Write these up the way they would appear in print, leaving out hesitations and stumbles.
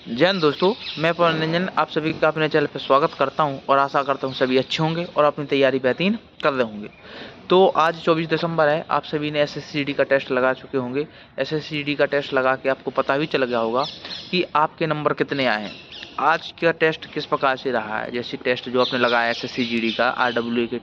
जय हिंद दोस्तों, मैं पवन रंजन आप सभी का अपने चैनल पर स्वागत करता हूं और आशा करता हूं सभी अच्छे होंगे और अपनी तैयारी बेहतरीन कर रहे होंगे। तो आज 24 दिसंबर है, आप सभी ने एसएससीडी का टेस्ट लगा चुके होंगे। एसएससीडी का टेस्ट लगा के आपको पता भी चल गया होगा कि आपके नंबर कितने आए हैं। आज का टेस्ट किस प्रकार से रहा है, जैसे टेस्ट जो आपने लगाया एसएससीडी का RWA के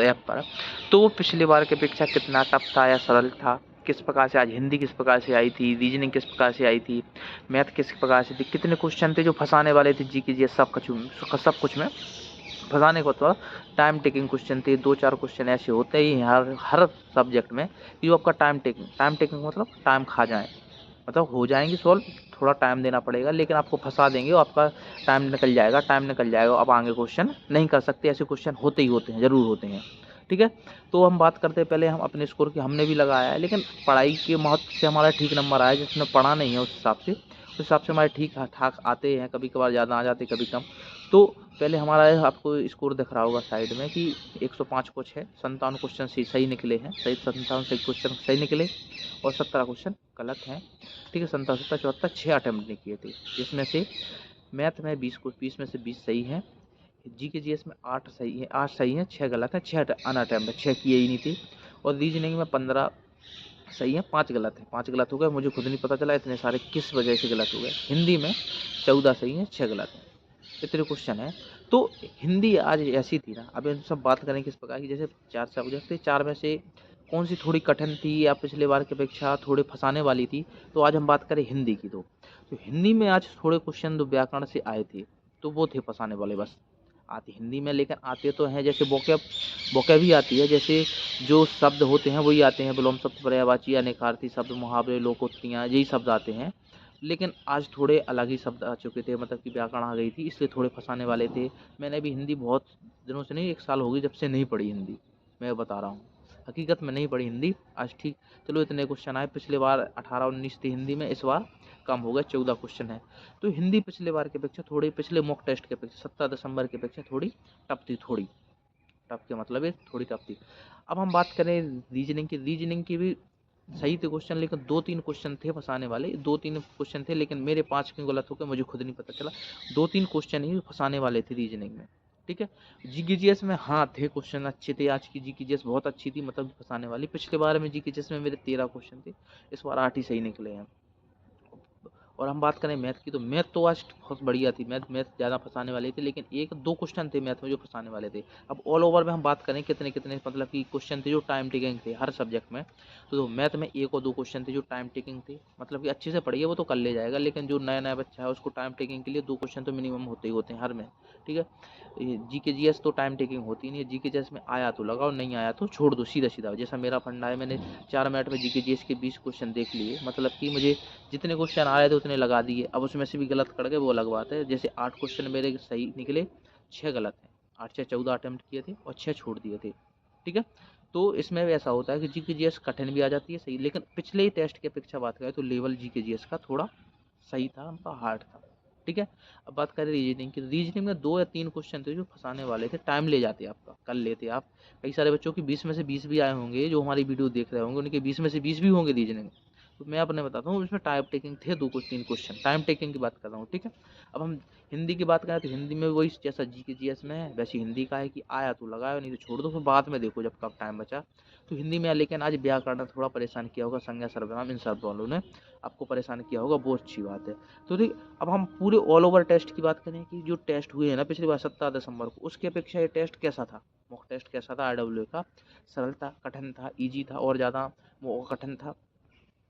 ऐप पर, तो वो पिछली बार की अपेक्षा कितना टफ था या सरल था, किस प्रकार से आज हिंदी किस प्रकार से आई थी, रीजनिंग किस प्रकार से आई थी, मैथ किस प्रकार से थी, कितने क्वेश्चन थे जो फंसाने वाले थे जी के जी सब कुछ में फंसाने को। तो टाइम टेकिंग क्वेश्चन थे, 2-4 क्वेश्चन ऐसे होते ही हर सब्जेक्ट में कि जो आपका टाइम टेकिंग मतलब टाइम खा जाए, मतलब हो जाएंगे सॉल्व, थोड़ा टाइम देना पड़ेगा लेकिन आपको फंसा देंगे और आपका टाइम निकल जाएगा, अब आगे क्वेश्चन नहीं कर सकते। ऐसे क्वेश्चन होते ही होते हैं, ज़रूर होते हैं। ठीक है, तो हम बात करते हैं पहले हम अपने स्कोर की। हमने भी लगाया है लेकिन पढ़ाई के महत्व से हमारा ठीक नंबर आया, जिसमें पढ़ा नहीं है उस हिसाब से हमारे ठीक ठाक आते हैं, कभी कभार ज़्यादा आ जाते कभी कम। तो पहले हमारा आपको स्कोर दिख रहा होगा साइड में कि 105 कुछ है, 57 क्वेश्चन सही निकले हैं, सही 57 सही क्वेश्चन सही निकले और 17 क्वेश्चन गलत हैं। ठीक है, 57 17 74 6 अटैम्प्ट नहीं किए थे, जिसमें से मैथ में 20 में से 20 सही हैं, जीके जीएस में 8 सही हैं, 6 गलत हैं, 6 अनअटैम्प्ट, 6 किए ही नहीं थी। और रीजनिंग में 15 सही है, 5 गलत है, 5 गलत हो गए, मुझे खुद नहीं पता चला इतने सारे किस वजह से गलत हो गए। हिंदी में 14 सही है, 6 गलत है, इतने क्वेश्चन है। तो हिंदी आज ऐसी थी ना, अब इन सब बात करें किस प्रकार की, जैसे 4 सब्जेक्ट थे, 4 में से कौन सी थोड़ी कठिन थी या पिछले बार की अपेक्षा थोड़े फंसाने वाली थी। तो आज हम बात करें हिंदी की। तो हिंदी में आज थोड़े क्वेश्चन जो व्याकरण से आए थे तो वो थे फंसाने वाले बस। आती हिंदी में लेकिन आते तो हैं, जैसे वोकैब भी आती है, जैसे जो शब्द होते हैं वही आते हैं, विलोम शब्द, पर्यायवाची, अनेकार्थी शब्द, मुहावरे, लोकोक्तियाँ, यही शब्द आते हैं। लेकिन आज थोड़े अलग ही शब्द आ चुके थे, मतलब कि व्याकरण आ गई थी, इसलिए थोड़े फंसाने वाले थे। मैंने भी हिंदी बहुत दिनों से नहीं, 1 साल हो गई जब से नहीं पढ़ी हिंदी, मैं बता रहा हूँ, हकीकत में नहीं पढ़ी हिंदी आज। ठीक, चलो इतने क्वेश्चन आए, पिछले बार 18-19 थे हिंदी में, इस बार कम हो गए, 14 क्वेश्चन है। तो हिंदी पिछले बार की अपेक्षा थोड़ी, पिछले मॉक टेस्ट की अपेक्षा 17 दिसंबर की अपेक्षा थोड़ी टफ थी, थोड़ी टफ के मतलब है थोड़ी टफ थी। अब हम बात करें रीजनिंग की भी सही थे क्वेश्चन, लेकिन 2-3 क्वेश्चन थे फंसाने वाले, 2-3 क्वेश्चन थे, लेकिन मेरे 5 क्यों गलत हो गए मुझे खुद नहीं पता चला। 2-3 क्वेश्चन ही फंसाने वाले थे रीजनिंग में। ठीक है, जीकेजीएस में हाँ थे क्वेश्चन अच्छे थे, आज की जीकेजीएस बहुत अच्छी थी, मतलब फंसाने वाली। पिछले बार में जीकेजीएस में मेरे 13 क्वेश्चन थे, इस बार 8 ही सही निकले हैं। और हम बात करें मैथ की, तो मैथ तो आज बहुत बढ़िया थी, मैथ मैथ ज़्यादा फंसाने वाले थे, लेकिन 1-2 क्वेश्चन थे मैथ में जो फंसाने वाले थे। अब ऑल ओवर में हम बात करें कितने कितने मतलब कि क्वेश्चन थे जो टाइम टेकिंग थे हर सब्जेक्ट में, तो मैथ में 1 और 2 क्वेश्चन थे जो टाइम टेकिंग थे, मतलब कि अच्छे से पढ़िए वो तो कर ले जाएगा, लेकिन जो नया नया बच्चा है उसको टाइम टेकिंग के लिए 2 क्वेश्चन तो मिनिमम होते ही होते हैं हर में। ठीक है, जीकेजीएस तो टाइम टेकिंग होती नहीं है, जीकेजीएस में आया तो लगाओ, नहीं आया तो छोड़ दो, सीधा सीधा। जैसा मेरा फंडा है, मैंने 4 मिनट में जीकेजीएस के 20 क्वेश्चन देख लिए, मतलब कि मुझे जितने क्वेश्चन आ रहे थे उतने लगा दिए। अब उसमें से भी गलत कर गए वो अलग बात है, जैसे 8 क्वेश्चन मेरे सही निकले, 6 गलत हैं, 8 से 14 अटेम्प्ट किए थे और 6 छोड़ दिए थे। ठीक है, तो इसमें भी ऐसा होता है कि जीकेजीएस कठिन भी आ जाती है सही, लेकिन पिछले ही टेस्ट की अपेक्षा बात करें तो लेवल जीकेजीएस का थोड़ा सही था, उनका हार्ड था। ठीक है, अब बात करें रीजनिंग की। रीजनिंग में 2 या 3 क्वेश्चन थे जो फंसाने वाले थे, टाइम ले जाते आपका, कर लेते आप। कई सारे बच्चों की 20 में से 20 भी आए होंगे, जो हमारी वीडियो देख रहे होंगे उनके 20 में से 20 भी होंगे रीजनिंग। तो मैं अपने बताता हूँ, इसमें टाइम टेकिंग थे 2-3 क्वेश्चन, टाइम टेकिंग की बात कर रहा हूँ। ठीक है, अब हम हिंदी की बात करें तो हिंदी में वही जैसा जीकेजीएस में है वैसे हिंदी का है कि आया तो लगाया, नहीं तो छोड़ दो, फिर बाद में देखो जब कब टाइम बचा। तो हिंदी में, लेकिन आज व्याकरण ने थोड़ा परेशान किया होगा, संज्ञा सर्वनाम इन शब्द वालों ने आपको परेशान किया होगा, वो अच्छी बात है। तो ठीक, अब हम पूरे ऑल ओवर टेस्ट की बात करें कि जो टेस्ट हुए हैं ना पिछली बार 17 दिसंबर को, उसकी अपेक्षा ये टेस्ट कैसा था, मॉक टेस्ट कैसा था RWA का, सरल था, कठिन था, ईजी था और ज़्यादा वो कठिन था।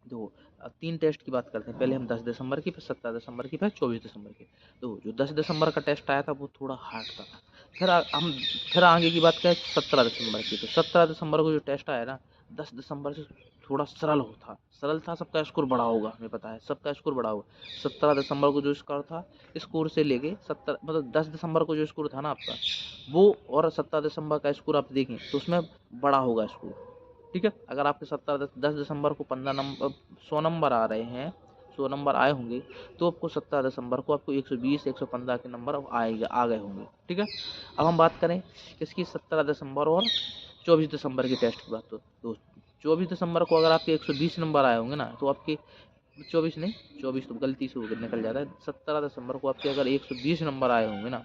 दो 3 टेस्ट की बात करते हैं, पहले हम 10 दिसंबर की, फिर 17 दिसंबर की, फिर 24 दिसंबर की। तो जो 10 दिसंबर का टेस्ट आया था वो थोड़ा हार्ड था। हम फिर आगे की बात करें 17 दिसंबर की, तो 17 दिसंबर को जो टेस्ट आया ना, 10 दिसंबर से थोड़ा सरल था, सबका स्कोर बढ़ा होगा, हमें पता है सबका स्कोर बढ़ा होगा। 17 दिसंबर को जो स्कोर था, स्कोर से लेके 70 मतलब 10 दिसंबर को जो स्कोर था ना आपका, वो और 17 दिसंबर का स्कोर आप देखें तो उसमें बड़ा होगा स्कोर। ठीक है, अगर आपके 10 दिसंबर को 15 नंबर 100 नंबर आ रहे हैं, 100 नंबर आए होंगे, तो आपको 17 दिसंबर को आपको 120 115 के नंबर अब आ गए होंगे। ठीक है, अब हम बात करें किसकी, 17 दिसंबर और 24 दिसंबर की टेस्ट की बात। तो 24 दिसंबर को अगर आपके 120 नंबर आए होंगे ना, तो आपके 24 नहीं, 24 तो गलती से निकल जाता है। 17 दिसंबर को आपके अगर 120 नंबर आए होंगे ना,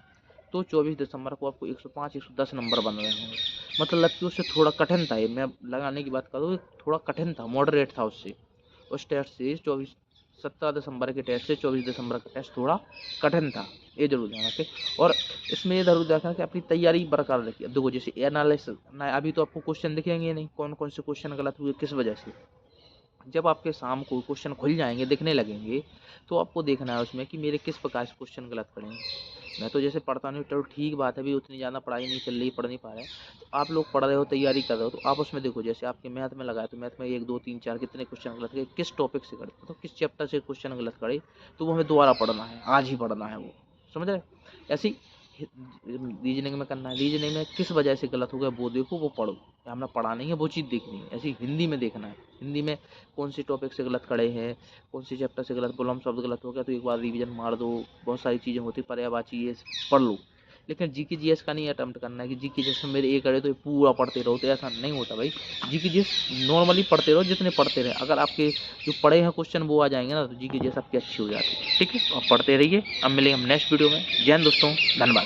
तो 24 दिसंबर को आपको 105 110 नंबर बन रहे होंगे। मतलब कि उससे थोड़ा कठिन था ये, मैं लगाने की बात करूँ, थोड़ा कठिन था, मॉडरेट था उससे। उस टेस्ट से 17 दिसंबर के टेस्ट से 24 दिसंबर का टेस्ट थोड़ा कठिन था, ये जरूर ध्यान रखें। और इसमें ये जरूर देखना कि अपनी तैयारी बरकरार रखिए। देखो जैसे एनालिसिस ना, अभी तो आपको क्वेश्चन दिखेंगे नहीं कौन कौन से क्वेश्चन गलत हुए किस वजह से। जब आपके शाम को क्वेश्चन खुल जाएंगे, दिखने लगेंगे, तो आपको देखना है उसमें कि मेरे किस प्रकार से क्वेश्चन गलत पड़े हैं। मैं तो जैसे पढ़ता नहीं, चलो ठीक बात है, अभी उतनी ज़्यादा पढ़ाई नहीं चल रही, पढ़ नहीं पा रहे, तो आप लोग पढ़ रहे हो, तैयारी कर रहे हो, तो आप उसमें देखो जैसे आपके मैथ में लगाए तो मैथ में 1 2 3 4 कितने क्वेश्चन गलत गए, किस टॉपिक से गए, तो किस चैप्टर से क्वेश्चन गलत करे, तो वो हमें दोबारा पढ़ना है, आज ही पढ़ना है वो, समझ रहे। ऐसी रीजनिंग में करना है, रीजनिंग में किस वजह से गलत हो गया वो देखो, वो पढ़ो। हमने पढ़ा नहीं है, वो चीज़ देखनी है। ऐसी हिंदी में देखना है, हिंदी में कौन सी टॉपिक से गलत खड़े हैं, कौन सी चैप्टर से गलत, प्रॉब्लम शब्द गलत हो गया तो एक बार रिवीजन मार दो। बहुत सारी चीज़ें होती, पर्यायवाची ये पढ़ लो। लेकिन जीके जीएस का नहीं अटेम्प्ट करना है कि जीके जीएस में मेरे एक अड़े तो ये पूरा पढ़ते रहो, तो ऐसा नहीं होता भाई। जीके जीएस नॉर्मली पढ़ते रहो, जितने पढ़ते रहे, अगर आपके जो पढ़े हैं क्वेश्चन वो आ जाएंगे ना, तो जीके जीएस आपकी अच्छी हो जाती है। ठीक है, तो आप पढ़ते रहिए। अब मिलेंगे हम नेक्स्ट वीडियो में। जय हिंद दोस्तों, धन्यवाद।